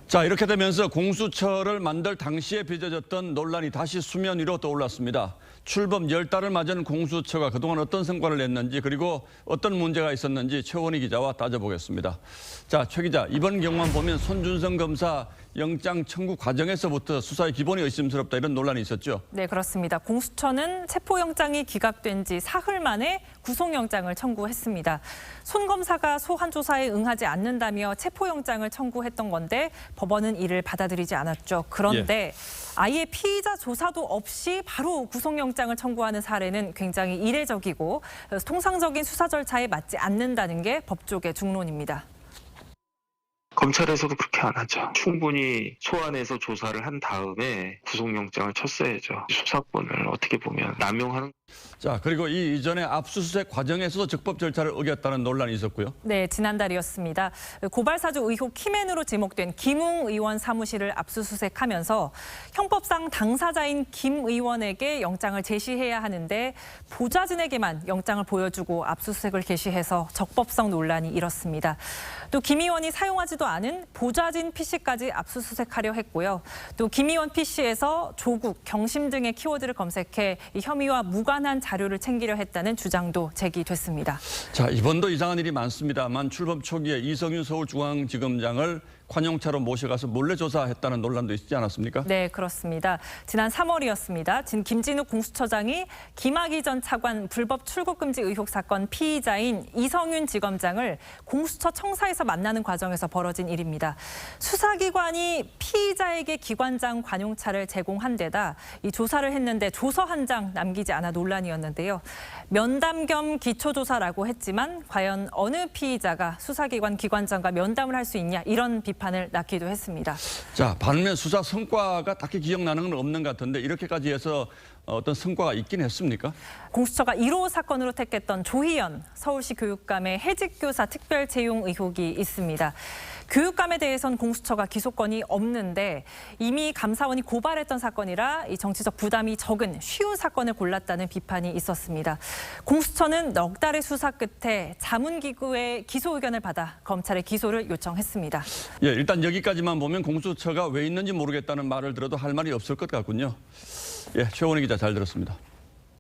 자, 이렇게 되면서 공수처를 만들 당시에 빚어졌던 논란이 다시 수면 위로 떠올랐습니다. 출범 10달을 맞은 공수처가 그동안 어떤 성과를 냈는지 그리고 어떤 문제가 있었는지 최원희 기자와 따져보겠습니다. 자, 최 기자, 이번 경우만 보면 손준성 검사 영장 청구 과정에서부터 수사의 기본이 의심스럽다 이런 논란이 있었죠. 네, 그렇습니다. 공수처는 체포영장이 기각된 지 사흘 만에 구속영장을 청구했습니다. 손 검사가 소환 조사에 응하지 않는다며 체포영장을 청구했던 건데 법원은 이를 받아들이지 않았죠. 그런데 아예 피의자 조사도 없이 바로 구속영장을 청구하는 사례는 굉장히 이례적이고 통상적인 수사 절차에 맞지 않는다는 게 법조계 중론입니다. 검찰에서도 그렇게 안 하죠. 충분히 소환해서 조사를 한 다음에 구속영장을 쳤어야죠. 수사권을 어떻게 보면 남용하는. 자, 그리고 이 이전에 압수수색 과정에서도 적법 절차를 어겼다는 논란이 있었고요. 네, 지난달이었습니다. 고발사주 의혹 키맨으로 지목된 김웅 의원 사무실을 압수수색하면서 형법상 당사자인 김 의원에게 영장을 제시해야 하는데 보좌진에게만 영장을 보여주고 압수수색을 개시해서 적법성 논란이 일었습니다. 또 김 의원이 사용하지도 않은 보좌진 PC까지 압수수색하려 했고요. 또 김 의원 PC에서 조국, 경심 등의 키워드를 검색해 이 혐의와 무관한 자료를 챙기려 했다는 주장도 제기됐습니다. 자, 이번도 이상한 일이 많습니다만 출범 초기에 이성윤 서울중앙지검장을 관용차로 모셔가서 몰래 조사했다는 논란도 있지 않았습니까? 네, 그렇습니다. 지난 3월이었습니다. 김진욱 공수처장이 김학의 전 차관 불법 출국 금지 의혹 사건 피의자인 이성윤 지검장을 공수처 청사에서 만나는 과정에서 벌어진 일입니다. 수사기관이 피의자에게 기관장 관용차를 제공한 데다 이 조사를 했는데 조서 한 장 남기지 않아 논란이었는데요. 면담 겸 기초조사라고 했지만 과연 어느 피의자가 수사기관 기관장과 면담을 할 수 있냐 이런 비판을 낳기도 했습니다. 자, 반면 수사 성과가 딱히 기억나는 건 없는 것 같은데 이렇게까지 해서 어떤 성과가 있긴 했습니까? 공수처가 1호 사건으로 택했던 조희연 서울시 교육감의 해직교사 특별 채용 의혹이 있습니다. 교육감에 대해선 공수처가 기소권이 없는데 이미 감사원이 고발했던 사건이라 이 정치적 부담이 적은 쉬운 사건을 골랐다는 비판이 있었습니다. 공수처는 넉 달의 수사 끝에 자문기구의 기소 의견을 받아 검찰에 기소를 요청했습니다. 예, 일단 여기까지만 보면 공수처가 왜 있는지 모르겠다는 말을 들어도 할 말이 없을 것 같군요. 예, 최원희 기자 잘 들었습니다.